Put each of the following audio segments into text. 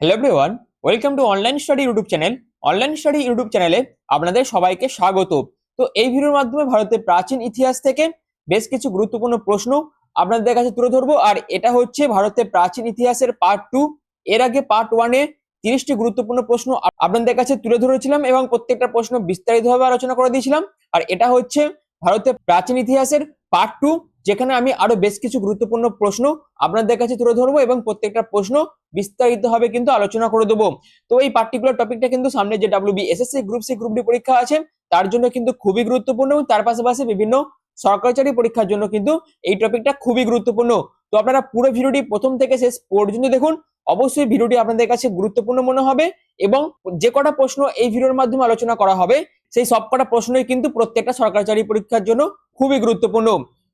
Hello everyone, welcome to online study YouTube channel. Online study YouTube চ্যানেলে আপনাদের সবাইকে স্বাগত। তো এই ভিডিওর মাধ্যমে ভারতের প্রাচীন ইতিহাস থেকে বেশ কিছু গুরুত্বপূর্ণ প্রশ্ন আপনাদের কাছে তুলে ধরবো। আর এটা হচ্ছে ভারতের প্রাচীন ইতিহাসের পার্ট 2। এর আগে পার্ট 1-এ 30টি গুরুত্বপূর্ণ প্রশ্ন আপনাদের কাছে তুলে ধরেছিলাম এবং প্রত্যেকটা প্রশ্ন বিস্তারিতভাবে আলোচনা করে দিয়েছিলাম। আর এটা হচ্ছে ভারতের প্রাচীন ইতিহাসের পার্ট 2, যেখানে আমি আরো বেশ কিছু গুরুত্বপূর্ণ প্রশ্ন আপনাদের কাছে তুলে ধরবো এবং প্রত্যেকটা প্রশ্ন বিস্তারিতভাবে কিন্তু আলোচনা করে দেবো। তো এই পার্টিকুলার টপিকটা কিন্তু সামনে যে WBSSC group C group D পরীক্ষা আছে তার জন্য কিন্তু খুবই গুরুত্বপূর্ণ, এবং তার পাশাপাশি বিভিন্ন সরকারি চাকরি পরীক্ষার জন্য কিন্তু এই টপিকটা খুবই গুরুত্বপূর্ণ। তো আপনারা পুরো ভিডিওটি প্রথম থেকে শেষ পর্যন্ত দেখুন। অবশ্যই ভিডিওটি আপনাদের কাছে গুরুত্বপূর্ণ মনে হবে এবং যে কটা প্রশ্ন এই ভিডিওর মাধ্যমে আলোচনা করা হবে সেই সব কটা প্রশ্নই কিন্তু প্রত্যেকটা সরকারি চাকরি পরীক্ষার জন্য খুবই গুরুত্বপূর্ণ।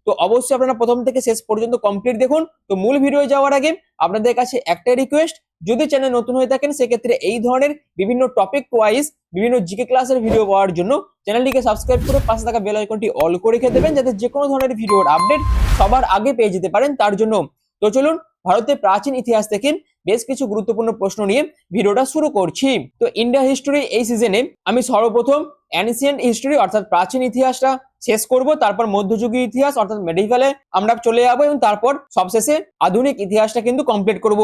তো অবশ্যই আপনারা প্রথম থেকে শেষ পর্যন্ত কমপ্লিট দেখুন। তো মূল ভিডিও যাওয়ার আগে আপনাদের কাছে একটা রিকোয়েস্ট, যদি চ্যানেল নতুন হয়ে থাকেন সেক্ষেত্রে এই ধরনের বিভিন্ন টপিক ওয়াইজ বিভিন্ন জিকে ক্লাসের ভিডিও পাওয়ার জন্য চ্যানেলটিকে সাবস্ক্রাইব করে পাশে থাকা বেল আইকনটি অল করে রেখে দেবেন, যাতে যে কোনো ধরনের ভিডিওর আপডেট সবার আগে পেয়ে যেতে পারেন তার জন্য। তো চলুন ভারতের প্রাচীন ইতিহাস থেকে বেশ কিছু গুরুত্বপূর্ণ প্রশ্ন নিয়ে ভিডিওটা শুরু করছি। তো ইন্ডিয়া হিস্টোরি এই সিজনে আমি সর্বপ্রথম অ্যানসিয়েন্ট হিস্টোরি অর্থাৎ প্রাচীন ইতিহাসটা শেষ করব, তারপর মধ্যযুগীয় ইতিহাস অর্থাৎ মেডিভ্যালে আমরা চলে যাবো এবং তারপর সবশেষে আধুনিক ইতিহাসটা কিন্তু কমপ্লিট করব।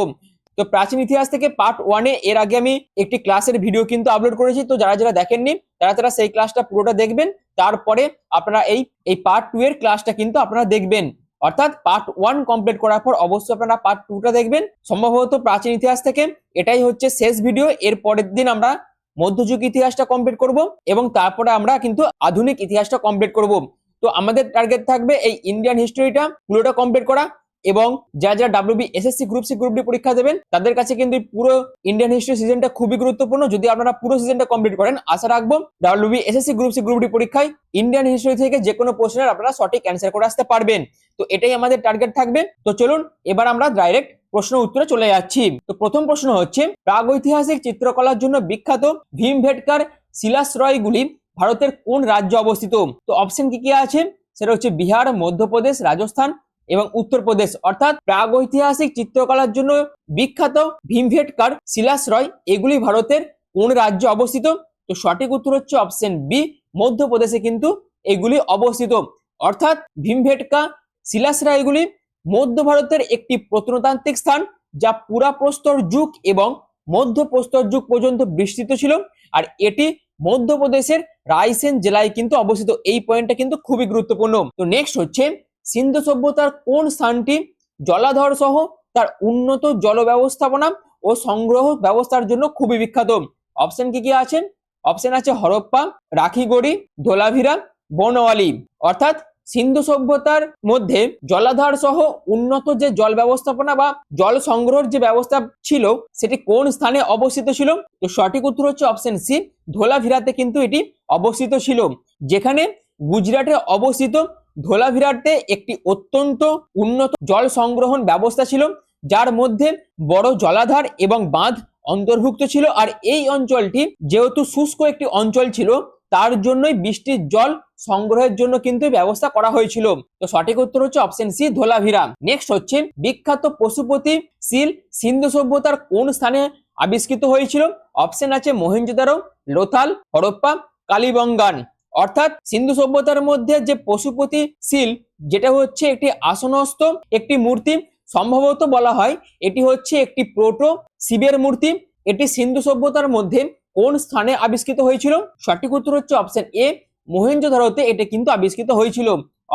তো প্রাচীন ইতিহাস থেকে পার্ট 1-এ এর আগে আমি একটি ক্লাসের ভিডিও কিন্তু আপলোড করেছি। তো যারা যারা দেখেননি তারা সেই ক্লাসটা পুরোটা দেখবেন, তারপরে আপনারা এই পার্ট 2 এর ক্লাসটা কিন্তু আপনারা দেখবেন। অর্থাৎ পার্ট 1 কমপ্লিট করার পর অবশ্যই আপনারা পার্ট 2টা দেখবেন। সম্ভবত প্রাচীন ইতিহাস থেকে এটাই হচ্ছে শেষ ভিডিও। এর পরের দিন আমরা মধ্যযুগ ইতিহাসটা কমপ্লিট করব এবং তারপরে আমরা কিন্তু আধুনিক ইতিহাসটা কমপ্লিট করব। তো আমাদের টার্গেট থাকবে এই ইন্ডিয়ান হিস্ট্রিটা পুরোটা কমপ্লিট করা, এবং যারা WBSSC group C group D পরীক্ষা দেবেন তাদের কাছে কিন্তু পুরো ইন্ডিয়ান হিস্ট্রি সিজনটা খুবই গুরুত্বপূর্ণ। যদি আপনারা পুরো সিজনটা কমপ্লিট করেন, আশা রাখবো WBSSC গ্রুপ সি গ্রুপ ডি পরীক্ষায় ইন্ডিয়ান হিস্ট্রি থেকে যে কোনো প্রশ্নের আপনারা সঠিক অ্যান্সার করে আসতে পারবেন। তো এটাই আমাদের টার্গেট থাকবে। তো চলুন এবার আমরা ডাইরেক্ট প্রশ্ন উত্তরে চলে যাচ্ছি। তো প্রথম প্রশ্ন হচ্ছে, প্রাগৈতিহাসিক চিত্রকলার জন্য বিখ্যাত ভীমবেটকার শিলাশ্রয়গুলি ভারতের কোন রাজ্যে অবস্থিত? তো অপশন কি কি আছে? সেটা হচ্ছে বিহার, মধ্যপ্রদেশ, রাজস্থান এবং উত্তরপ্রদেশ। অর্থাৎ প্রাগৈতিহাসিক চিত্রকলার জন্য বিখ্যাত ভীমবেটকার শিলাশ্রয় এগুলি ভারতের কোন রাজ্যে অবস্থিত? তো সঠিক উত্তর হচ্ছে অপশন বি, মধ্যপ্রদেশে কিন্তু এগুলি অবস্থিত। অর্থাৎ ভীমবেটকা শিলাশ্রয়গুলি মধ্য ভারতের একটি প্রত্নতান্ত্রিক স্থান, যা পুরাপ্রস্তর যুগ এবং মধ্যপ্রস্তর যুগ পর্যন্ত বিস্তৃত ছিল। আর এটি মধ্যপ্রদেশের রায়সেন জেলায় কিন্তু অবস্থিত। এই পয়েন্টটা কিন্তু খুবই গুরুত্বপূর্ণ। তো নেক্সট হচ্ছে, সিন্ধু সভ্যতার কোন স্থানটি জলাধর সহ তার উন্নত জল ব্যবস্থাপনা ও সংগ্রহ ব্যবস্থার জন্য খুবই বিখ্যাত? অপশন কি কি আছে? অপশন আছে হরপ্পা, রাখিগড়ি, ধোলাভিরা, বনওয়ালি। অর্থাৎ সিন্ধু সভ্যতার মধ্যে জলাধার সহ উন্নত যে জল ব্যবস্থাপনা বা জল সংগ্রহের যে ব্যবস্থা ছিল সেটি কোন স্থানে অবস্থিত ছিল? তো সঠিক উত্তর হচ্ছে অপশন সি, ধোলাভিরাতে কিন্তু এটি অবস্থিত ছিল। যেখানে গুজরাটে অবস্থিত ধোলাভিরাতে একটি অত্যন্ত উন্নত জল সংগ্রহণ ব্যবস্থা ছিল, যার মধ্যে বড় জলাধার এবং বাঁধ অন্তর্ভুক্ত ছিল। আর এই অঞ্চলটি যেহেতু শুষ্ক একটি অঞ্চল ছিল, তার জন্যই বৃষ্টির জল সংগ্রহের জন্য কিন্তু ব্যবস্থা করা হয়েছিল। তো সঠিক উত্তর হচ্ছে অপশন সি, ধোলাভিরা। নেক্সট হচ্ছে, বিখ্যাত পশুপতি সিল সিন্ধু সভ্যতার কোন স্থানে আবিষ্কৃত হয়েছিল? অপশন আছে মহেঞ্জোদারো, লোথাল, হরপ্পা, কালিবঙ্গান। অর্থাৎ সিন্ধু সভ্যতার মধ্যে যে পশুপতি সিল, যেটা হচ্ছে একটি আসনস্থ একটি মূর্তি, সম্ভবত বলা হয় এটি হচ্ছে একটি প্রোটো শিবের মূর্তি। এটি সিন্ধু সভ্যতার মধ্যে কোন স্থানে আবিষ্কৃত হয়েছিল? সঠিক উত্তর হচ্ছে অপশন এ, মহেঞ্জোদারোতে এটি কিন্তু আবিষ্কৃত হয়েছিল।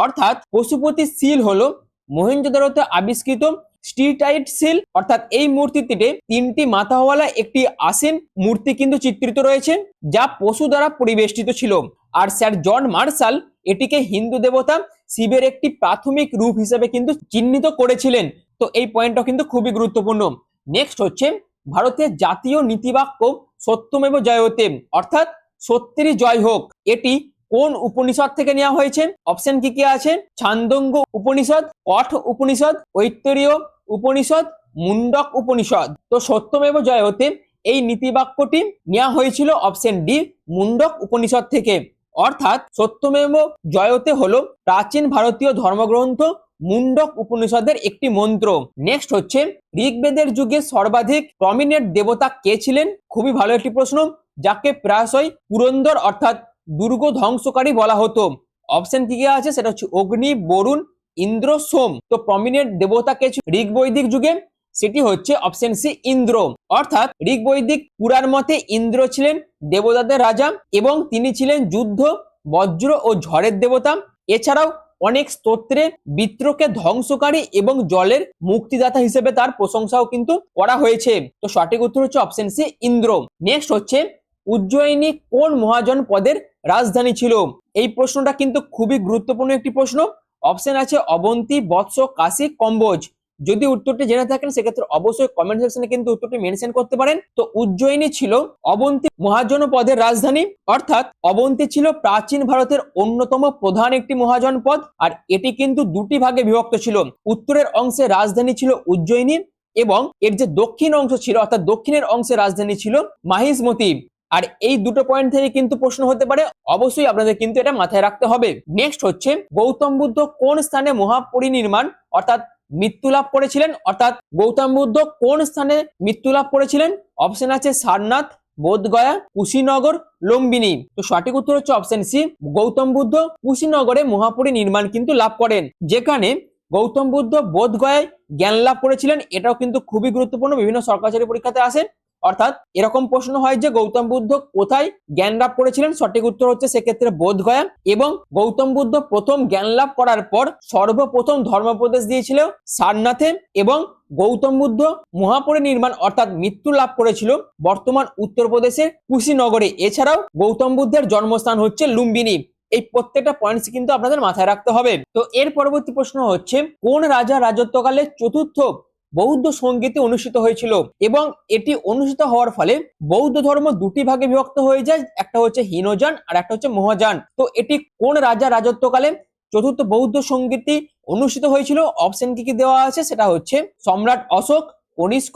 অর্থাৎ পশুপতি সিল হলো মহেঞ্জোদারোতে আবিষ্কৃত স্টিটাইট সিল। অর্থাৎ এই মূর্তিটিতে 3টি মাথাওয়ালা একটি আসীন মূর্তি কিন্তু চিত্রিত রয়েছে, যা পশু দ্বারা পরিবেষ্টিত ছিল। আর স্যার জন মার্শাল এটিকে হিন্দু দেবতা শিবের একটি প্রাথমিক রূপ হিসেবে কিন্তু চিহ্নিত করেছিলেন। তো এই পয়েন্টটা কিন্তু খুবই গুরুত্বপূর্ণ। নেক্সট হচ্ছে, ভারতের জাতীয় নীতিবাক্য সত্যমেব জয়তে অর্থাৎ সত্যেরই জয় হোক এটি কোন উপনিষদ থেকে নেওয়া হয়েছে? অপশন কি কি আছে? ছান্দোঙ্গ উপনিষদ, কঠ উপনিষদ, ঐত্তরীয় উপনিষদ, মুন্ডক উপনিষদ। তো সত্যমেব জয়তে এই নীতিবাক্যটি নেওয়া হয়েছিল অপশন ডি, মুন্ডক উপনিষদ থেকে। অর্থাৎ সত্যমেব জয়তে হলো প্রাচীন ভারতীয় ধর্মগ্রন্থ মুন্ডক উপনিষদের একটি মন্ত্র। নেক্সট হচ্ছে ঋগ্বেদের যুগে সর্বাধিক প্রমিনেন্ট দেবতা কে ছিলেন? খুবই ভালো একটি প্রশ্ন, যাকে প্রায়শই পুরন্দর অর্থাৎ দুর্গ ধ্বংসকারী বলা হতো। অপশন কি আছে? সেটা হচ্ছে অগ্নি, বরুণ, ইন্দ্র, সোম। তো প্রমিনেন্ট দেবতা কে ছিল ঋগ বৈদিক যুগে? সেটি হচ্ছে অপশন সি ইন্দ্র। অর্থাৎ ঋগ বৈদিক পুরাণ মতে ইন্দ্র ছিলেন দেবতাদের রাজা এবং তিনি ছিলেন যুদ্ধ, বজ্র ও ঝড়ের দেবতা। এছাড়াও অনেক স্তোত্রে বিত্রকে ধ্বংসকারী এবং জলের মুক্তিদাতা হিসেবে তার প্রশংসাও কিন্তু করা হয়েছে। তো সঠিক উত্তর হচ্ছে অপশন সি ইন্দ্র। নেক্সট হচ্ছে উজ্জয়িনী কোন মহাজন পদের রাজধানী ছিল? এই প্রশ্নটা কিন্তু খুবই গুরুত্বপূর্ণ একটি প্রশ্ন। অপশন আছে অবন্তী, বৎস, কাশী, কম্বোজ। যদি উত্তরটি জেনে থাকেন সেক্ষেত্রে অবশ্যই কমেন্ট সেকশনে কিন্তু উত্তরটি মেনশন করতে পারেন। তো উজ্জয়িনী ছিল অবন্তী মহাজনপদের রাজধানী, অর্থাৎ অবন্তী ছিল প্রাচীন ভারতের অন্যতম প্রধান একটি মহাজনপদ, আর এটি কিন্তু দুটি ভাগে বিভক্ত ছিল। উত্তরের অংশে রাজধানী ছিল উজ্জয়িনী এবং এর যে দক্ষিণ অংশ ছিল অর্থাৎ দক্ষিণের অংশে রাজধানী ছিল মাহিষ্মতি। আর এই দুটো পয়েন্ট থেকে কিন্তু প্রশ্ন হতে পারে, অবশ্যই আপনাদের কিন্তু এটা মাথায় রাখতে হবে। নেক্সট হচ্ছে গৌতম বুদ্ধ কোন স্থানে মহাপরিনির্মাণ অর্থাৎ মৃত্যু লাভ করেছিলেন? অর্থাৎ গৌতম বুদ্ধ কোন স্থানে মৃত্যু লাভ করেছিলেন? অপশন আছে সারনাথ, বোধগয়া, কুশীনগর, লুম্বিনী। তো সঠিক উত্তর হচ্ছে অপশন সি গৌতম বুদ্ধ কুশীনগরে মহাপরিনির্মাণ কিন্তু লাভ করেন, যেখানে গৌতম বুদ্ধ বোধগয়ায় জ্ঞান লাভ করেছিলেন। এটাও কিন্তু খুবই গুরুত্বপূর্ণ, বিভিন্ন সরকারি পরীক্ষাতে আসে। অর্থাৎ এরকম প্রশ্ন হয় যে গৌতম বুদ্ধ কোথায় জ্ঞান লাভ করেছিলেন? সঠিক উত্তর হচ্ছে সেক্ষেত্রে বোধগয়া। এবং গৌতম বুদ্ধ প্রথম জ্ঞান লাভ করার পর সর্বপ্রথম ধর্মোপদেশ দিয়েছিল সারনাথে, এবং গৌতম বুদ্ধ মহাপরিনির্মাণ অর্থাৎ মৃত্যু লাভ করেছিল বর্তমান উত্তরপ্রদেশের কুশীনগরে। এছাড়াও গৌতম বুদ্ধের জন্মস্থান হচ্ছে লুম্বিনী। এই প্রত্যেকটা পয়েন্টস কিন্তু আপনাদের মাথায় রাখতে হবে। তো এর পরবর্তী প্রশ্ন হচ্ছে কোন রাজা রাজত্বকালে চতুর্থ বৌদ্ধ সঙ্গীতি অনুষ্ঠিত হয়েছিল? এবং এটি অনুষ্ঠিত হওয়ার ফলে বৌদ্ধ ধর্ম দুটি ভাগে বিভক্ত হয়ে যায়, একটা হচ্ছে হীনযান আর একটা হচ্ছে মহাযান। তো এটি কোন রাজা রাজত্বকালে চতুর্থ বৌদ্ধ সঙ্গীতি অনুষ্ঠিত হয়েছিল? অপশন কি কি দেওয়া আছে? সেটা হচ্ছে সম্রাট অশোক, কনিষ্ক,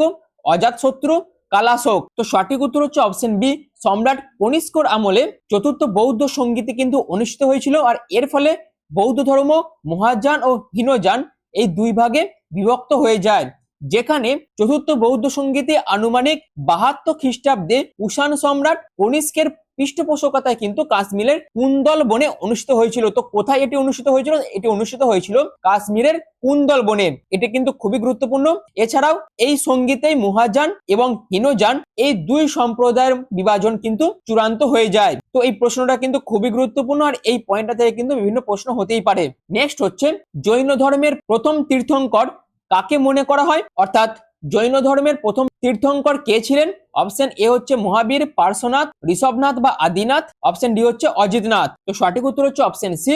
অজাতশত্রু, কালাশোক। তো সঠিক উত্তর হচ্ছে অপশন বি সম্রাট কনিষ্কর আমলে চতুর্থ বৌদ্ধ সঙ্গীতি কিন্তু অনুষ্ঠিত হয়েছিল। আর এর ফলে বৌদ্ধ ধর্ম মহাযান ও হীনযান এই দুই ভাগে বিভক্ত হয়ে যায়, যেখানে চতুর্থ বৌদ্ধ সঙ্গীতে আনুমানিক 72 খ্রিস্টাব্দে কুষাণ সম্রাট কনিষ্কের পৃষ্ঠপোষকতায় কিন্তু কাশ্মীরের কুন্দল বনে অনুষ্ঠিত হয়েছিল। তো কোথায় এটি অনুষ্ঠিত হয়েছিল? এটি অনুষ্ঠিত হয়েছিল কাশ্মীরের কুন্দল বনে। এটি কিন্তু খুবই গুরুত্বপূর্ণ। এছাড়াও এই সঙ্গীতেই মহাযান এবং হীনযান এই দুই সম্প্রদায়ের বিভাজন কিন্তু চূড়ান্ত হয়ে যায়। তো এই প্রশ্নটা কিন্তু খুবই গুরুত্বপূর্ণ, আর এই পয়েন্টটা থেকে কিন্তু বিভিন্ন প্রশ্ন হতেই পারে। নেক্সট হচ্ছে জৈন ধর্মের প্রথম তীর্থঙ্কর কাকে মনে করা হয়? অর্থাৎ জৈন ধর্মের প্রথম তীর্থঙ্কর কে ছিলেন? অপশন এ হচ্ছে মহাবীর, পার্শ্বনাথ, ঋষভনাথ বা আদিনাথ। অপশন ডি হচ্ছে অজিতনাথ। তো সঠিক উত্তর হচ্ছে অপশন সি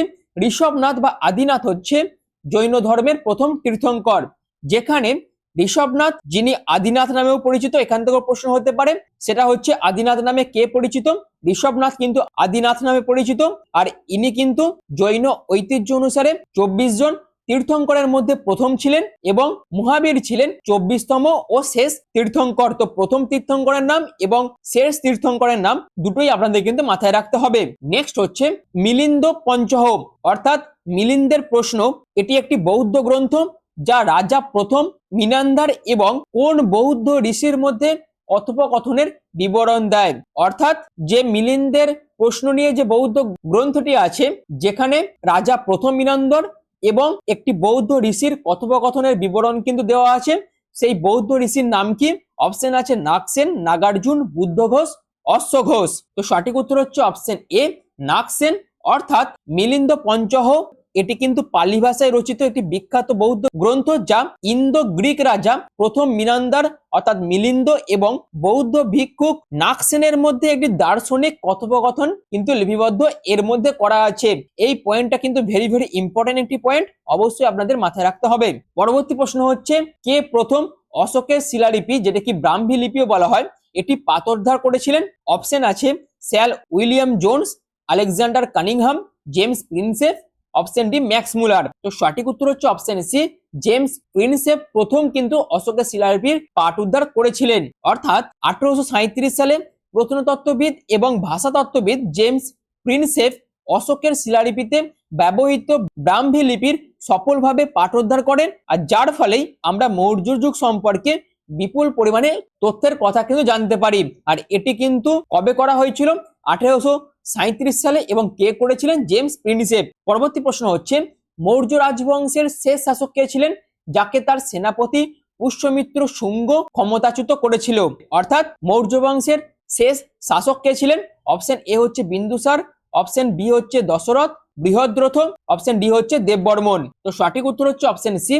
ঋষভনাথ বা আদিনাথ হচ্ছে জৈন ধর্মের প্রথম তীর্থঙ্কর, যেখানে ঋষভনাথ যিনি আদিনাথ নামেও পরিচিত, এখান থেকেও প্রশ্ন হতে পারে, সেটা হচ্ছে আদিনাথ নামে কে পরিচিত? ঋষভনাথ কিন্তু আদিনাথ নামে পরিচিত। আর ইনি কিন্তু জৈন ঐতিহ্য অনুসারে 24 জন তীর্থঙ্করের মধ্যে প্রথম ছিলেন এবং মহাবীর ছিলেন 24তম ও শেষ তীর্থঙ্কর। তো প্রথম তীর্থঙ্করের নাম এবং শেষ তীর্থঙ্করের নাম দুটোই আপনাদের কিন্তু মাথায় রাখতে হবে। নেক্সট হচ্ছে মিলিন্দ পঞ্চহ অর্থাৎ মিলিন্দের প্রশ্ন। এটি একটি বৌদ্ধ গ্রন্থ যা রাজা প্রথম মিনান্দার এবং কোন বৌদ্ধ ঋষির মধ্যে কথোপকথনের বিবরণ দেয়। অর্থাৎ যে মিলিন্দের প্রশ্ন নিয়ে যে বৌদ্ধ গ্রন্থটি আছে, যেখানে রাজা প্রথম মিনান্দর এবং একটি বৌদ্ধ ঋষির কথোপকথনের বিবরণ কিন্তু দেওয়া আছে। সেই বৌদ্ধ ঋষির নাম কি? অপশন আছে নাগসেন, নাগার্জুন, বুদ্ধ ঘোষ, অশ্ব ঘোষ। তো সঠিক উত্তর হচ্ছে অপশন এ নাগসেন। অর্থাৎ মিলিন্দ পঞ্চহ এটি কিন্তু পালি ভাষায় রচিত একটি বিখ্যাত বৌদ্ধ গ্রন্থ, যা ইন্দো গ্রিক রাজা প্রথম মিনান্দার অর্থাৎ মিলিন্দ এবং বৌদ্ধ ভিক্ষুক নাগসেনের মধ্যে একটি দার্শনিক কথোপকথন কিন্তু লিপিবদ্ধ এর মধ্যে করা আছে। এই পয়েন্টটা কিন্তু ভেরি ভেরি ইম্পর্টেন্ট একটি পয়েন্ট, অবশ্যই আপনাদের মাথায় রাখতে হবে। পরবর্তী প্রশ্ন হচ্ছে কে প্রথম অশোকের শিলালিপি, যেটা কি ব্রাহ্মী লিপিও বলা হয়, এটি পাথরধার করেছিলেন? অপশন আছে sir William Jones, Alexander Cunningham, James Prinsep, option D max মুলার। তো সঠিক উত্তর হচ্ছে অপশন সি জেমস প্রিন্সেপ প্রথম কিন্তু অশোকের শিলালিপির পাঠ উদ্ধার করেছিলেন। অর্থাৎ 1837 সালে প্রত্নতত্ত্ববিদ এবং ভাষাতত্ত্ববিদ জেমস প্রিন্সেপ অশোকের শিলালিপিতে ব্যবহৃত ব্রাহ্মী লিপির সফলভাবে পাঠোদ্ধার করেন, আর যার ফলেই আমরা মৌর্য যুগ সম্পর্কে বিপুল পরিমাণে তথ্যের কথা কিন্তু জানতে পারি। আর এটি কিন্তু কবে করা হয়েছিল? 1837 সালে, এবং কে করেছিলেন? James Prinsep. পরবর্তী প্রশ্ন হচ্ছে, মৌর্য রাজবংশের শেষ শাসক কে ছিলেন, যাকে তার সেনাপতি পুষ্যমিত্র শুঙ্গ ক্ষমতাচ্যুত করেছিল? অর্থাৎ মৌর্য বংশের শেষ শাসক কে ছিলেন? অপশন এ হচ্ছে বিন্দুসার, অপশন বি হচ্ছে দশরথ বৃহদ্রথ, অপশন ডি হচ্ছে দেববর্মন। তো সঠিক উত্তর হচ্ছে অপশন সি,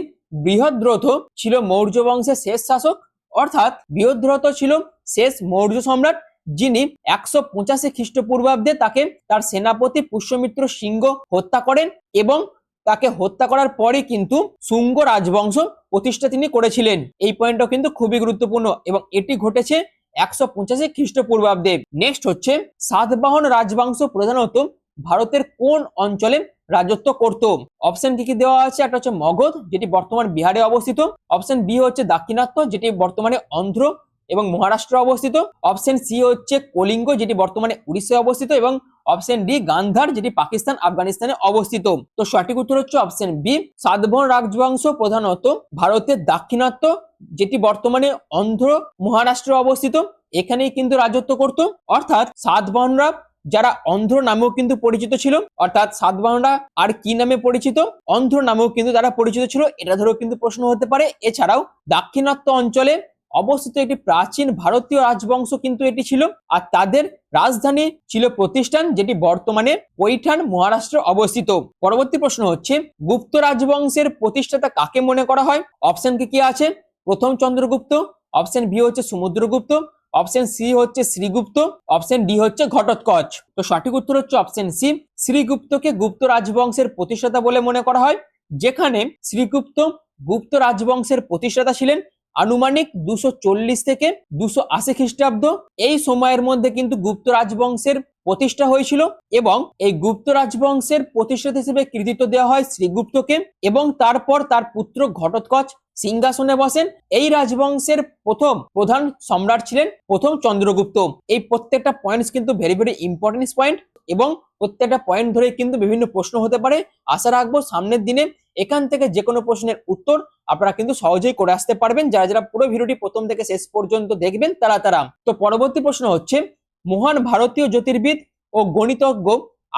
বৃহদ্রথ ছিল মৌর্য বংশের শেষ শাসক। অর্থাৎ বৃহদ্রথ ছিল শেষ মৌর্য সম্রাট, যিনি 185 খ্রিস্টপূর্বাব্দে তাকে তার সেনাপতি পুষ্যমিত্র সিংহ হত্যা করেন, এবং তাকে হত্যা করার পরে কিন্তু শুঙ্গ রাজবংশ প্রতিষ্ঠা তিনি করেছিলেন। এই পয়েন্টটাও কিন্তু খুবই গুরুত্বপূর্ণ, এবং এটি ঘটেছে 185 খ্রিস্টপূর্বাব্দে। নেক্সট হচ্ছে, সাতবাহন রাজবংশ প্রধানত ভারতের কোন অঞ্চলে রাজত্ব করত? অপশন কি কি দেওয়া আছে? একটা হচ্ছে মগধ, যেটি বর্তমান বিহারে অবস্থিত। অপশন বি হচ্ছে দাক্ষিণাত্য, যেটি বর্তমানে অন্ধ্র এবং মহারাষ্ট্র অবস্থিত। অপশন সি হচ্ছে কলিঙ্গ, যেটি বর্তমানে উড়িষ্যায় অবস্থিত, এবং অপশন ডি গান্ধার, যেটি পাকিস্তান আফগানিস্তানে অবস্থিত। তো সঠিক উত্তর হচ্ছে অপশন বি, সাতবাহন রাজবংশ প্রধানত ভারতের দাক্ষিণাত্য, যেটি বর্তমানে অন্ধ্র মহারাষ্ট্র অবস্থিত, এখানেই কিন্তু রাজত্ব করত। অর্থাৎ সাতবাহনরা, যারা অন্ধ্র নামেও কিন্তু পরিচিত ছিল, অর্থাৎ সাতবাহনরা আর কি নামে পরিচিত? অন্ধ্র নামেও কিন্তু তারা পরিচিত ছিল, এটা ধরেও কিন্তু প্রশ্ন হতে পারে। এছাড়াও দাক্ষিণাত্য অঞ্চলে অবস্থিত একটি প্রাচীন ভারতীয় রাজবংশ কিন্তু এটি ছিল, আর তাদের রাজধানী ছিল প্রতিষ্ঠান, যেটি বর্তমানে পৈঠান মহারাষ্ট্রে অবস্থিত। পরবর্তী প্রশ্ন হচ্ছে, গুপ্ত রাজবংশের প্রতিষ্ঠাতা কাকে মনে করা হয়? অপশন কি কি আছে? প্রথম চন্দ্রগুপ্ত, অপশন বি হচ্ছে সমুদ্রগুপ্ত, অপশন সি হচ্ছে শ্রীগুপ্ত, অপশন ডি হচ্ছে ঘটোৎকচ। তো সঠিক উত্তর হচ্ছে অপশন সি, শ্রীগুপ্তকে গুপ্ত রাজবংশের প্রতিষ্ঠাতা বলে মনে করা হয়, যেখানে শ্রীগুপ্ত গুপ্ত রাজবংশের প্রতিষ্ঠাতা ছিলেন আনুমানিক 240 থেকে 280 খ্রিস্টাব্দ। এই সময়ের মধ্যে কিন্তু গুপ্ত রাজবংশের প্রতিষ্ঠা হয়েছিল, এবং এই গুপ্ত রাজবংশের প্রতিষ্ঠাতা হিসেবে কৃতিত্ব দেওয়া হয় শ্রীগুপ্তকে, এবং তারপর তার পুত্র ঘটোৎকচ সিংহাসনে বসেন। এই রাজবংশের প্রথম প্রধান সম্রাট ছিলেন প্রথম চন্দ্রগুপ্ত। এই প্রত্যেকটা পয়েন্টস কিন্তু ভেরি ভেরি ইম্পর্টেন্ট পয়েন্ট, এবং প্রত্যেকটা পয়েন্ট ধরে কিন্তু বিভিন্ন প্রশ্ন হতে পারে। আশা রাখবো সামনের দিনে এখান থেকে যে কোনো প্রশ্নের উত্তর আপনারা কিন্তু সহজেই করে আসতে পারবেন, যারা যারা পুরো ভিডিওটি প্রথম থেকে শেষ পর্যন্ত দেখবেন তারা। তো পরবর্তী প্রশ্ন হচ্ছে, মহান ভারতীয় জ্যোতির্বিদ ও গণিতজ্ঞ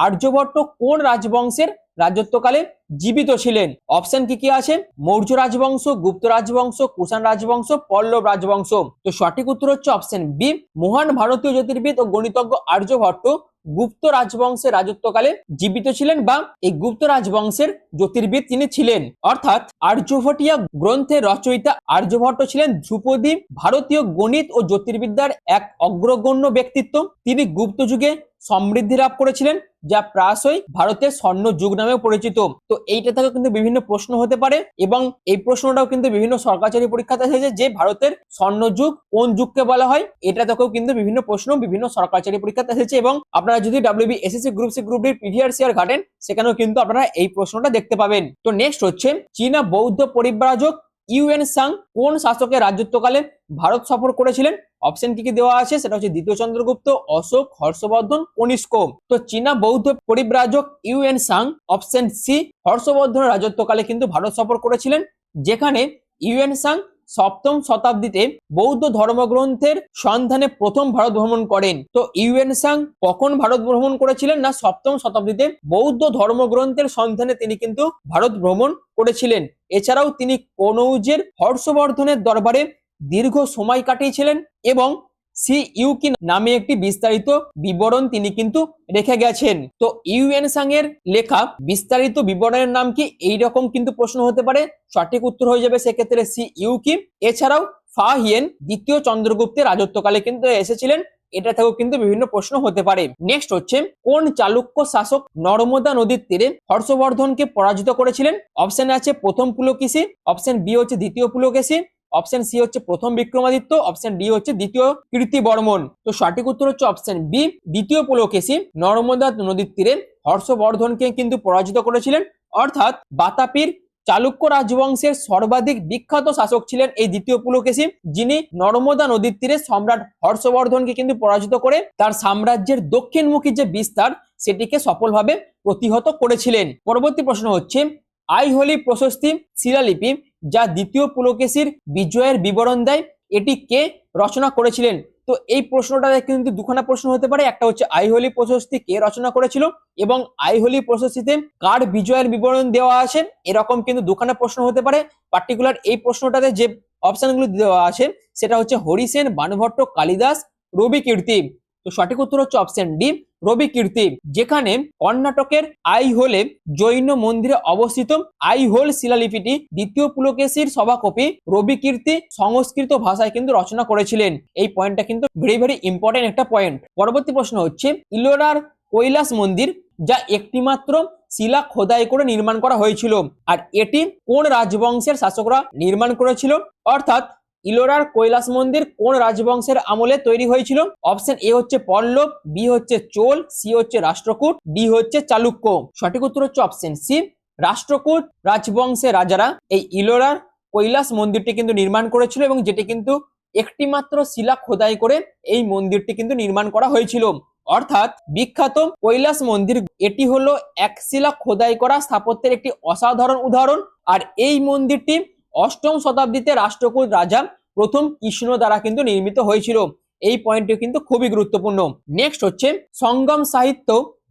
আর্যভট্ট কোন রাজবংশের রাজত্বকালে জীবিত ছিলেন? অপশন কি কি আছে? মৌর্য রাজবংশ, গুপ্ত রাজবংশ, কুষাণ রাজবংশ, পল্লব রাজবংশ। তো সঠিক উত্তর হচ্ছে অপশন বি, মহান ভারতীয় জ্যোতির্বিদ ও গণিতজ্ঞ আর্যভট্ট গুপ্ত রাজবংশের রাজত্বকালে জীবিত ছিলেন, বা এই গুপ্ত রাজবংশের জ্যোতির্বিদ তিনি ছিলেন। অর্থাৎ আর্যভট্টিয়া গ্রন্থের রচয়িতা আর্যভট্ট ছিলেন ধ্রুপদী ভারতীয় গণিত ও জ্যোতির্বিদ্যার এক অগ্রগণ্য ব্যক্তিত্ব। তিনি গুপ্ত যুগে সমৃদ্ধি লাভ করেছিলেন, যা প্রায়শই ভারতের স্বর্ণ যুগ নামেও পরিচিত। তো এইটা থেকে কিন্তু বিভিন্ন প্রশ্ন হতে পারে, এবং এই প্রশ্নটাও কিন্তু বিভিন্ন সরকারি পরীক্ষাতে এসেছে যে ভারতের স্বর্ণ যুগ কোন যুগকে বলা হয়। এটা থেকেও কিন্তু বিভিন্ন প্রশ্ন বিভিন্ন সরকারি পরীক্ষাতে এসেছে, এবং আপনারা যদি WBSSC group C group D previous year ঘাটেন, সেখানেও কিন্তু আপনারা এই প্রশ্নটা দেখতে পাবেন। তো নেক্সট হচ্ছে, চীনা বৌদ্ধ পরিব্রাজক ইউএন সাং কোন শাসকের রাজত্বকালে ভারত সফর করেছিলেন? অপশন কি কি দেওয়া আছে? সেটা হচ্ছে দ্বিতীয় চন্দ্রগুপ্ত, অশোক, হর্ষবর্ধন, কনিষ্ক। তো চীনা বৌদ্ধ পরিব্রাজক ইউএন সাং, অপশন সি, হর্ষবর্ধনের রাজত্বকালে কিন্তু ভারত সফর করেছিলেন, যেখানে ইউএন সাং সপ্তম শতাব্দীতে বৌদ্ধ ধর্মগ্রন্থের সন্ধানে প্রথম ভারত ভ্রমণ করেন। তো ইউএন সাং কখন ভারত ভ্রমণ করেছিলেন? না সপ্তম শতাব্দীতে বৌদ্ধ ধর্মগ্রন্থের সন্ধানে তিনি কিন্তু ভারত ভ্রমণ করেছিলেন। এছাড়াও তিনি কনৌজের হর্ষবর্ধনের দরবারে দীর্ঘ সময় কাটিয়েছিলেন, এবং সিইউকি নামে একটি বিস্তারিত বিবরণ তিনি কিন্তু রেখে গেছেন। তো ইউএন সাং এর লেখা বিস্তারিত বিবরণের নাম কি? এইরকম কিন্তু প্রশ্ন হতে পারে। সঠিক উত্তর হয়ে যাবে সেক্ষেত্রে সিইউকি। এছাড়াও ফা হিয়েন দ্বিতীয় চন্দ্রগুপ্তের রাজত্বকালে কিন্তু এসেছিলেন, এটা থেকেও কিন্তু বিভিন্ন প্রশ্ন হতে পারে। নেক্সট হচ্ছে, কোন চালুক্য শাসক নর্মদা নদীর তীরে হর্ষবর্ধনকে পরাজিত করেছিলেন? অপশন আছে প্রথম পুলকেশী, অপশন বি হচ্ছে দ্বিতীয় পুলকেশী, অপশন সি হচ্ছে প্রথম বিক্রমাদিত্য, অপশন ডি হচ্ছে দ্বিতীয় কীর্তিবর্মন। তো সঠিক উত্তর হচ্ছে অপশন বি, দ্বিতীয় পুলকেশী নর্মদা নদীর তীরে হর্ষবর্ধনকে কিন্তু পরাজিত করেছিলেন। অর্থাৎ বাতাপির চালুক্য রাজবংশের সর্বাধিক বিখ্যাত শাসক ছিলেন এই দ্বিতীয় পুলকেশী, যিনি নর্মদা নদীর তীরে সম্রাট হর্ষবর্ধনকে কিন্তু পরাজিত করে তার সাম্রাজ্যের দক্ষিণমুখী যে বিস্তার সেটিকে সফলভাবে প্রতিহত করেছিলেন। পরবর্তী প্রশ্ন হচ্ছে, আইহোলি প্রশস্তি শিলালিপি যা দ্বিতীয় পুলকেশীর বিজয়ের বিবরণ দেয়, এটি কে রচনা করেছিলেন? তো এই প্রশ্নটা কিন্তু দুখানা প্রশ্ন হতে পারে, একটা হচ্ছে আইহোলি প্রশস্তি কে রচনা করেছিল এবং আইহোলি প্রশস্তিতে কার বিজয়ের বিবরণ দেওয়া আছে, এরকম কিন্তু দুখানা প্রশ্ন হতে পারে। পার্টিকুলার এই প্রশ্নটাতে যে অপশনগুলো দেওয়া আছে সেটা হচ্ছে হরিসেন, বাণভট্ট, কালিদাস, রবিকীর্তি। তো সঠিক উত্তর হচ্ছে অপশন ডি, রবিকীর্তি। যেখানে কর্ণাটকের আইহোলে জৈন মন্দিরে অবস্থিত আইহোল শিলালিপিটি দ্বিতীয় পুলকেশীর সভাকবি রবিকীর্তি সংস্কৃত ভাষায় কিন্তু রচনা করেছিলেন। এই পয়েন্টটা কিন্তু ভেরি ভেরি ইম্পর্টেন্ট একটা পয়েন্ট। পরবর্তী প্রশ্ন হচ্ছে ইলোরার কৈলাস মন্দির যা একটিমাত্র শিলা খোদাই করে নির্মাণ করা হয়েছিল, আর এটি কোন রাজবংশের শাসকরা নির্মাণ করেছিল? অর্থাৎ ইলোরার কৈলাস মন্দির কোন রাজবংশের আমলে তৈরি হয়েছিল? অপশন এ হচ্ছে পল্লব, বি হচ্ছে চোল, সি হচ্ছে রাষ্ট্রকূট, ডি হচ্ছে চালুক্য। সঠিক উত্তর হচ্ছে অপশন সি, রাষ্ট্রকূট রাজবংশের রাজারা এই ইলোরার কৈলাস মন্দিরটি কিন্তু নির্মাণ করেছিল এবং যেটি কিন্তু একটি মাত্র শিলা খোদাই করে এই মন্দিরটি কিন্তু নির্মাণ করা হয়েছিল। অর্থাৎ বিখ্যাত কৈলাস মন্দির এটি হলো এক শিলা খোদাই করা স্থাপত্যের একটি অসাধারণ উদাহরণ। আর এই মন্দিরটি অষ্টম শতাব্দীতে রাষ্ট্রকূট রাজা প্রথম কৃষ্ণ দ্বারা কিন্তু নির্মিত হয়েছিল। এই পয়েন্টটি কিন্তু খুবই গুরুত্বপূর্ণ। নেক্সট হচ্ছে সঙ্গম সাহিত্য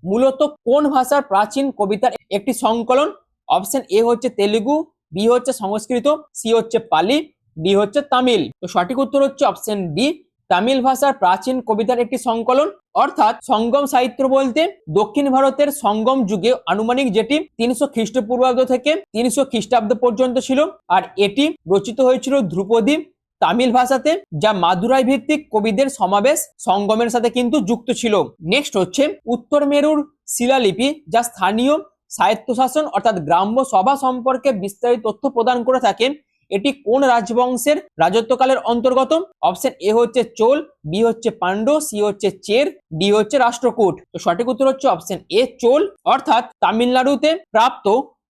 মূলত কোন ভাষার প্রাচীন কবিতার একটি সংকলন? অপশন এ হচ্ছে তেলুগু, বি হচ্ছে সংস্কৃত, সি হচ্ছে পালি, ডি হচ্ছে তামিল। তো সঠিক উত্তর হচ্ছে অপশন ডি, তামিল ভাষার প্রাচীন কবিতার একটি সংকলন। অর্থাৎ সঙ্গম সাহিত্য বলতে দক্ষিণ ভারতের সঙ্গম যুগে আনুমানিক যেটি 300 খ্রিস্টপূর্বাব্দ থেকে 300 খ্রিস্টাব্দ পর্যন্ত ছিল, আর এটি রচিত হয়েছিল ধ্রুপদী তামিল ভাষাতে, যা মাদুরাই ভিত্তিক কবিদের সমাবেশ সঙ্গমের সাথে কিন্তু যুক্ত ছিল। নেক্সট হচ্ছে উত্তর মেরুর শিলালিপি যা স্থানীয় স্বায়ত্তশাসন অর্থাৎ গ্রাম্য সভা সম্পর্কে বিস্তারিত তথ্য প্রদান করে থাকে, এটি কোন রাজবংশের রাজত্বকালের অন্তর্গত? অপশন এ হচ্ছে চোল, বি হচ্ছে পান্ড্য, সি হচ্ছে চের, ডি হচ্ছে রাষ্ট্রকূট। তো সঠিক উত্তর হচ্ছে অপশন এ চোল। অর্থাৎ তামিলনাড়ুতে প্রাপ্ত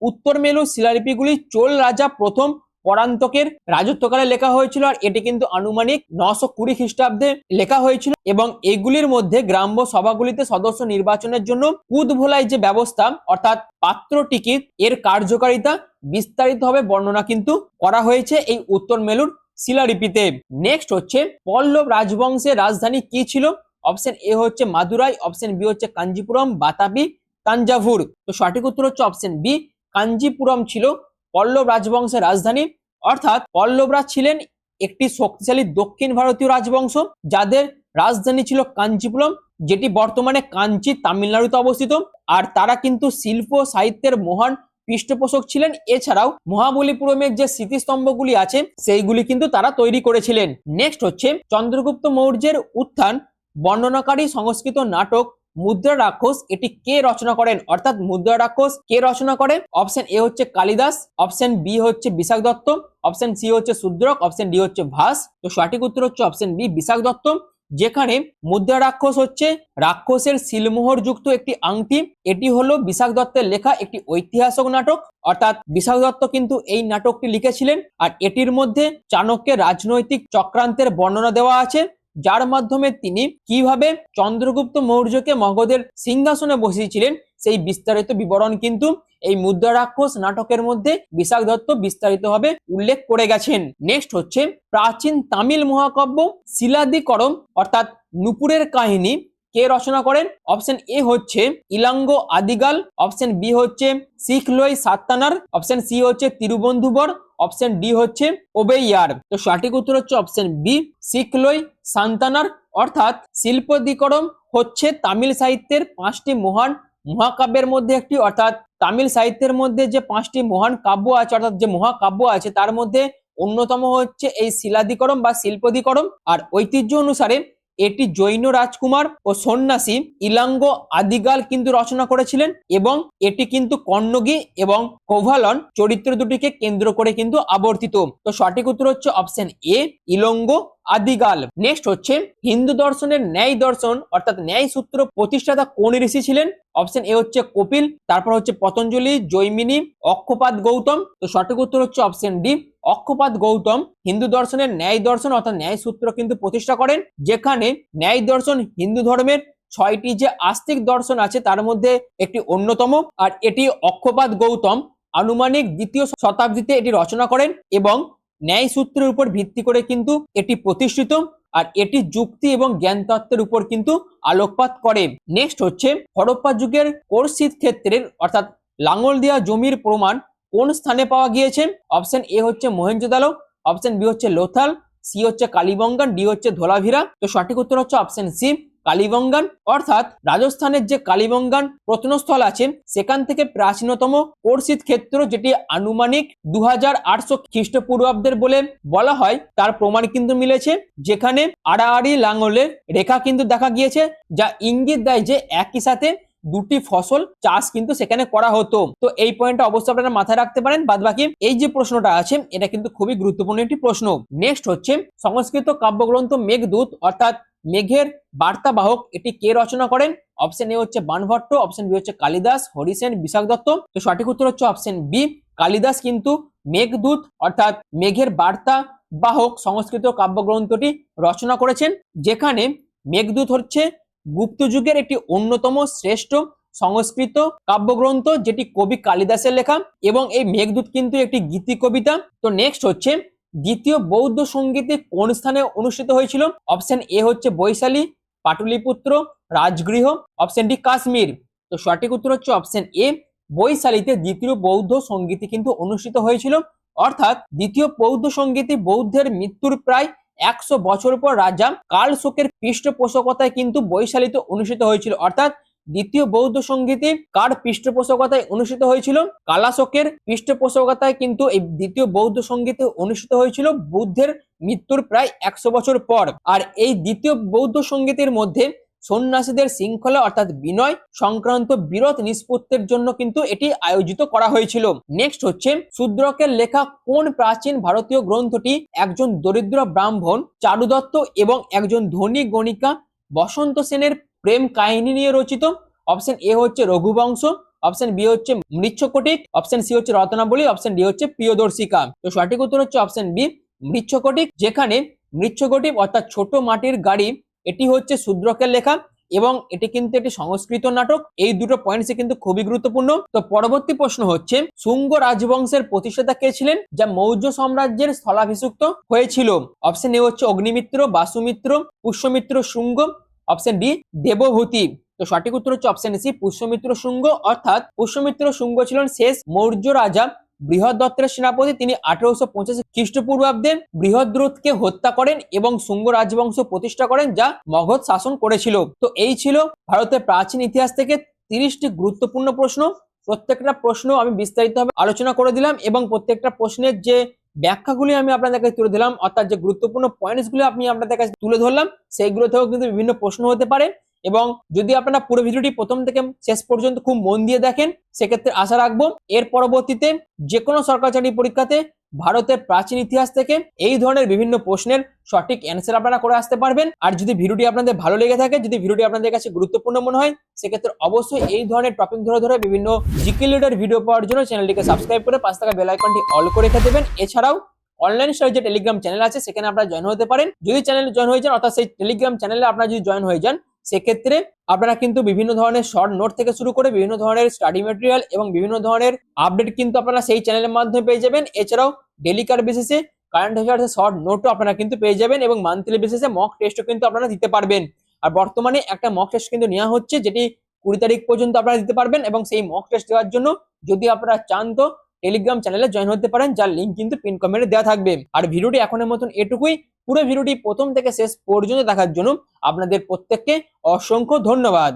উত্তর মেরু শিলালিপিগুলি চোল রাজা প্রথম পরান্তকের রাজত্বকালে লেখা হয়েছিল, আর এটি কিন্তু আনুমানিক 920 খ্রিস্টাব্দে লেখা হয়েছিল এবং এগুলির মধ্যে গ্রাম্য সভাগুলিতে সদস্য নির্বাচনের জন্য কুদভোলাই যে ব্যবস্থা অর্থাৎ পাত্র টিকিট এর কার্যকারিতা বিস্তারিতভাবে বর্ণনা কিন্তু করা হয়েছে এই উত্তর মেরুর শিলালিপিতে। নেক্সট হচ্ছে পল্লব রাজবংশের রাজধানী কি ছিল? অপশন এ হচ্ছে মাদুরাই, অপশন বি হচ্ছে কাঞ্জিপুরম, বাতাবি, তাঞ্জাভুর। তো সঠিক উত্তর হচ্ছে অপশন বি, কাঞ্জিপুরম ছিল পল্লব রাজবংশের রাজধানী। অর্থাৎ পল্লবরা ছিলেন একটি শক্তিশালী দক্ষিণ ভারতীয় রাজবংশ যাদের রাজধানী ছিল কাঞ্চিপুরম, যেটি বর্তমানে কাঞ্চি তামিলনাড়ুতে অবস্থিত। আর তারা কিন্তু শিল্প সাহিত্যের মহান পৃষ্ঠপোষক ছিলেন। এছাড়াও মহাবলীপুরমের যে স্মৃতিস্তম্ভগুলি আছে সেইগুলি কিন্তু তারা তৈরি করেছিলেন। নেক্সট হচ্ছে চন্দ্রগুপ্ত মৌর্যের উত্থান বর্ণনাকারী সংস্কৃত নাটক মুদ্রা রাক্ষস এটি কে রচনা করেন? অর্থাৎ মুদ্রা রাক্ষস কে রচনা করে? অপশন এ হচ্ছে কালিদাস, অপশন বি হচ্ছে বিশাখ দত্ত, অপশন সি হচ্ছে শূদ্রক, অপশন ডি হচ্ছে ভাস। তো সঠিক উত্তর হচ্ছে অপশন বি বিশাখ দত্ত। যেখানে মুদ্রা রাক্ষস হচ্ছে রাক্ষসের সিলমোহর যুক্ত একটি আংটি, এটি হলো বিশাখ দত্তের লেখা একটি ঐতিহাসিক নাটক। অর্থাৎ বিশাখ দত্ত কিন্তু এই নাটকটি লিখেছিলেন, আর এটির মধ্যে চাণক্যের রাজনৈতিক চক্রান্তের বর্ণনা দেওয়া আছে, যার মাধ্যমে তিনি কিভাবে চন্দ্রগুপ্ত মৌর্যকে মগধের সিংহাসনে বসিয়েছিলেন সেই বিস্তারিত বিবরণ কিন্তু এই মুদ্রা রাক্ষস নাটকের মধ্যে বিশাখ দত্ত বিস্তারিতভাবে উল্লেখ করে গেছেন। নেক্সট হচ্ছে প্রাচীন তামিল মহাকাব্য শিলাদিকরম অর্থাৎ নুপুরের কাহিনী কে রচনা করেন? অপশন এ হচ্ছে ইলাঙ্গো আদিগাল, অপশন বি হচ্ছে শিখলই সাত্তানার, অপশন সি হচ্ছে তিরুবন্ধুবর, অপশন ডি হচ্ছে ওবেইয়ার। তো সঠিক উত্তর হচ্ছে অপশন বি শিখলই সান্তানার। অর্থাৎ শিল্পদিকরম হচ্ছে তামিল সাহিত্যের 5টি মহান মহাকাব্যের মধ্যে একটি। অর্থাৎ তামিল সাহিত্যের মধ্যে যে 5টি মহান কাব্য আছে অর্থাৎ যে মহাকাব্য আছে তার মধ্যে অন্যতম হচ্ছে এই শিলাদিকরম বা শিল্পদিকরম। আর ঐতিহ্য অনুসারে এটি জৈন রাজকুমার ও সন্ন্যাসী ইলাঙ্গো আদিগাল কিন্তু রচনা করেছিলেন এবং এটি কিন্তু কন্নগী এবং কোভালন চরিত্র দুটিকে কেন্দ্র করে কিন্তু আবর্তিত। তো সঠিক উত্তর হচ্ছে অপশন এ ইলঙ্গো আদিগাল। নেক্সট হচ্ছে হিন্দু দর্শনের ন্যায় দর্শন অর্থাৎ ন্যায় সূত্র প্রতিষ্ঠাতা কোন ঋষি ছিলেন? অপশন এ হচ্ছে কপিল, তারপর হচ্ছে পতঞ্জলি, জৈমিনী, অক্ষপাদ গৌতম। তো সঠিক উত্তর হচ্ছে অপশন ডি অক্ষপাদ গৌতম হিন্দু দর্শনের ন্যায় দর্শন অর্থাৎ ন্যায় সূত্র কিন্তু প্রতিষ্ঠা করেন। যেখানে ন্যায় দর্শন হিন্দু ধর্মের 6টি যে আস্তিক দর্শন আছে তার মধ্যে একটি অন্যতম, আর এটি অক্ষপাদ গৌতম আনুমানিক দ্বিতীয় শতাব্দীতে এটি রচনা করেন এবং ন্যায় সূত্রের উপর ভিত্তি করে কিন্তু এটি প্রতিষ্ঠিত, আর এটি যুক্তি এবং জ্ঞান তত্ত্বের উপর কিন্তু আলোকপাত করে। নেক্সট হচ্ছে হরপ্পা যুগের কোর্সিত ক্ষেত্রের অর্থাৎ লাঙল দেওয়া জমির প্রমাণ কোন স্থানে পাওয়া গিয়েছে? অপশন এ হচ্ছে মহেঞ্জোদারো, অপশন বি হচ্ছে লোথাল, সি হচ্ছে কালীবঙ্গান, ডি হচ্ছে ধোলাভিরা। তো সঠিক উত্তর হচ্ছে অপশন সি কালীবঙ্গান। অর্থাৎ রাজস্থানের যে কালীবঙ্গান প্রত্নস্থল আছে সেখান থেকে প্রাচীনতম কোর্সিত ক্ষেত্র, যেটি আনুমানিক 2800 খ্রিস্টপূর্বাব্দের বলে বলা হয়, তার প্রমাণ কিন্তু মিলেছে, যেখানে আড়াআড়ি লাঙলের রেখা কিন্তু দেখা গিয়েছে, যা ইঙ্গিত দেয় যে একই সাথে দুটি ফসল চাষ কিন্তু সেখানে করা হতো। তো এই পয়েন্টটা অবশ্যই আপনারা মাথায় রাখতে পারেন। বাদবাকি এই যে প্রশ্নটা আছে এটা কিন্তু খুবই গুরুত্বপূর্ণ একটি প্রশ্ন। নেক্সট হচ্ছে সংস্কৃত কাব্যগ্রন্থ মেঘদূত অর্থাৎ মেঘের বার্তাবাহক, এটি কে রচনা করেন? অপশন এ হচ্ছে বাণভট্ট, অপশন বি হচ্ছে কালিদাস, হরিসেন, বিশাখ দত্ত। তো সঠিক উত্তর হচ্ছে অপশন বি কালিদাস কিন্তু মেঘদূত অর্থাৎ মেঘের বার্তা বাহক সংস্কৃত কাব্যগ্রন্থটি রচনা করেছেন, যেখানে মেঘদূত হচ্ছে গুপ্ত যুগের একটি অন্যতম শ্রেষ্ঠ সংস্কৃত কাব্যগ্রন্থ, যেটি কবি কালিদাসের লেখা, এবং এই মেঘদূত কিন্তু একটি গীতি কবিতা। তো নেক্সট হচ্ছে দ্বিতীয় বৌদ্ধ সঙ্গীতে কোন স্থানে অনুষ্ঠিত হয়েছিল? অপশন এ হচ্ছে বৈশালী, পাটলিপুত্র, রাজগৃহ, অপশন ডি কাশ্মীর। তো সঠিক উত্তর হচ্ছে অপশন এ বৈশালীতে দ্বিতীয় বৌদ্ধ সঙ্গীতি কিন্তু অনুষ্ঠিত হয়েছিল। অর্থাৎ দ্বিতীয় বৌদ্ধ সঙ্গীতি বৌদ্ধের মৃত্যুর প্রায় 100 বছর পর রাজা কালশোকের পৃষ্ঠপোষকতায় কিন্তু বৈশালীতে অনুষ্ঠিত হয়েছিল। অর্থাৎ দ্বিতীয় বৌদ্ধ সঙ্গীতি কার পৃষ্ঠপোষকতায় অনুষ্ঠিত হয়েছিল? কালাশোকের পৃষ্ঠপোষকতায় কিন্তু এই দ্বিতীয় বৌদ্ধ সঙ্গীতি অনুষ্ঠিত হয়েছিল বুদ্ধের মৃত্যুর প্রায় 100 বছর পর। আর এই দ্বিতীয় বৌদ্ধ সঙ্গীতের মধ্যে সন্ন্যাসীদের শৃঙ্খলা অর্থাৎ বিনয় সংক্রান্ত বিরোধ নিষ্পত্তির জন্য কিন্তু এটি আয়োজিত করা হয়েছিল। নেক্সট হচ্ছে শূদ্রকের লেখা কোন প্রাচীন ভারতীয় গ্রন্থটি একজন দরিদ্র ব্রাহ্মণ চারুদত্ত এবং একজন ধনী গণিকা বসন্ত সেনের প্রেম কাহিনী নিয়ে রচিত? অপশন এ হচ্ছে রঘুবংশ, অপশন বি হচ্ছে মৃচ্ছকটিক, অপশন সি হচ্ছে রত্নাবলী, অপশন ডি হচ্ছে প্রিয়দর্শিকা। তো সঠিক উত্তর হচ্ছে অপশন বি মৃচ্ছকটিক, যেখানে মৃচ্ছকটিক অর্থাৎ ছোট মাটির গাড়ি এটি হচ্ছে শূদ্রকের লেখা এবং এটি কিন্তু একটি সংস্কৃত নাটক। এই দুটো পয়েন্টস কিন্তু খুবই গুরুত্বপূর্ণ। তো পরবর্তী প্রশ্ন হচ্ছে শুঙ্গ রাজবংশের প্রতিষ্ঠাতা কে ছিলেন, যা মৌর্য সাম্রাজ্যের স্থলাভিষিক্ত হয়েছিল? অপশন এ হচ্ছে অগ্নিমিত্র, বাসুমিত্র, পুষ্যমিত্র শুঙ্গ, অপশন ডি দেবভূতি। তো সঠিক উত্তর হচ্ছে অপশন সি পুষ্যমিত্র শুঙ্গ। অর্থাৎ পুষ্যমিত্র শুঙ্গ ছিলেন শেষ মৌর্য রাজা বৃহদ্রথের সেনাপতি। তিনি 1885 খ্রিস্টপূর্বাব্দে বৃহদ্রথকে হত্যা করেন এবং শুঙ্গ রাজবংশ প্রতিষ্ঠা করেন, যা মগধ শাসন করেছিল। তো এই ছিল ভারতের প্রাচীন ইতিহাস থেকে 30টি গুরুত্বপূর্ণ প্রশ্ন। প্রত্যেকটা প্রশ্ন আমি বিস্তারিতভাবে আলোচনা করে দিলাম এবং প্রত্যেকটা প্রশ্নের যে ব্যাখ্যাগুলি আমি আপনাদের কাছে তুলে দিলাম, অর্থাৎ যে গুরুত্বপূর্ণ পয়েন্টসগুলো আমি আপনাদের কাছে তুলে ধরলাম, সেইগুলো থেকেও কিন্তু বিভিন্ন প্রশ্ন হতে পারে। এবং যদি আপনারা পুরো ভিডিওটি প্রথম থেকে শেষ পর্যন্ত খুব মন দিয়ে দেখেন, সেক্ষেত্রে আশা রাখবো এর পরবর্তীতে যে কোনো সরকারি চাকরি পরীক্ষাতে ভারতের প্রাচীন ইতিহাস থেকে এই ধরনের বিভিন্ন প্রশ্নের সঠিক অ্যান্সার আপনারা করে আসতে পারবেন। আর যদি ভিডিওটি আপনাদের ভালো লেগে থাকে, যদি ভিডিওটি আপনাদের কাছে গুরুত্বপূর্ণ মনে হয়, সেক্ষেত্রে অবশ্যই এই ধরনের টপিক ধরে ধরে বিভিন্ন জিকে রিলেটেড ভিডিও পাওয়ার জন্য চ্যানেলটিকে সাবস্ক্রাইব করে পাশে থাকা বেল আইকনটি অল করে রেখে দেবেন। এছাড়াও অনলাইন স্টাডি যে টেলিগ্রাম চ্যানেল আছে সেখানে আপনারা জয়েন হতে পারেন। যদি চ্যানেলে জয়েন হয়ে যান, অর্থাৎ সেই টেলিগ্রাম চ্যানেলে আপনারা যদি জয়েন হয়ে যান, সেক্ষেত্রে আপনারা কিন্তু বিভিন্ন ধরনের শর্ট নোট থেকে শুরু করে বিভিন্ন ধরনের স্টাডি ম্যাটেরিয়াল এবং বিভিন্ন ধরনের আপডেট কিন্তু আপনারা সেই চ্যানেলের মাধ্যমে পেয়ে যাবেন। এছাড়াও ডেলিকার বেসিসে কারেন্ট অ্যাফেয়ার্সের শর্ট নোটও আপনারা কিন্তু পেয়ে যাবেন এবং মান্থলি বেসিসে মক টেস্টও কিন্তু আপনারা দিতে পারবেন। আর বর্তমানে একটা মক টেস্ট কিন্তু নেওয়া হচ্ছে, যেটি 20 তারিখ পর্যন্ত আপনারা দিতে পারবেন এবং সেই মক টেস্ট দেওয়ার জন্য যদি আপনারা চান তো টেলিগ্রাম চ্যানেলে জয়েন হতে পারেন, যার লিঙ্ক কিন্তু পিন কমেন্টে দেওয়া থাকবে। আর ভিডিওটি এখনের মতন এটুকুই। পুরো ভিডিওটি প্রথম থেকে শেষ পর্যন্ত দেখার জন্য আপনাদের প্রত্যেককে অসংখ্য ধন্যবাদ।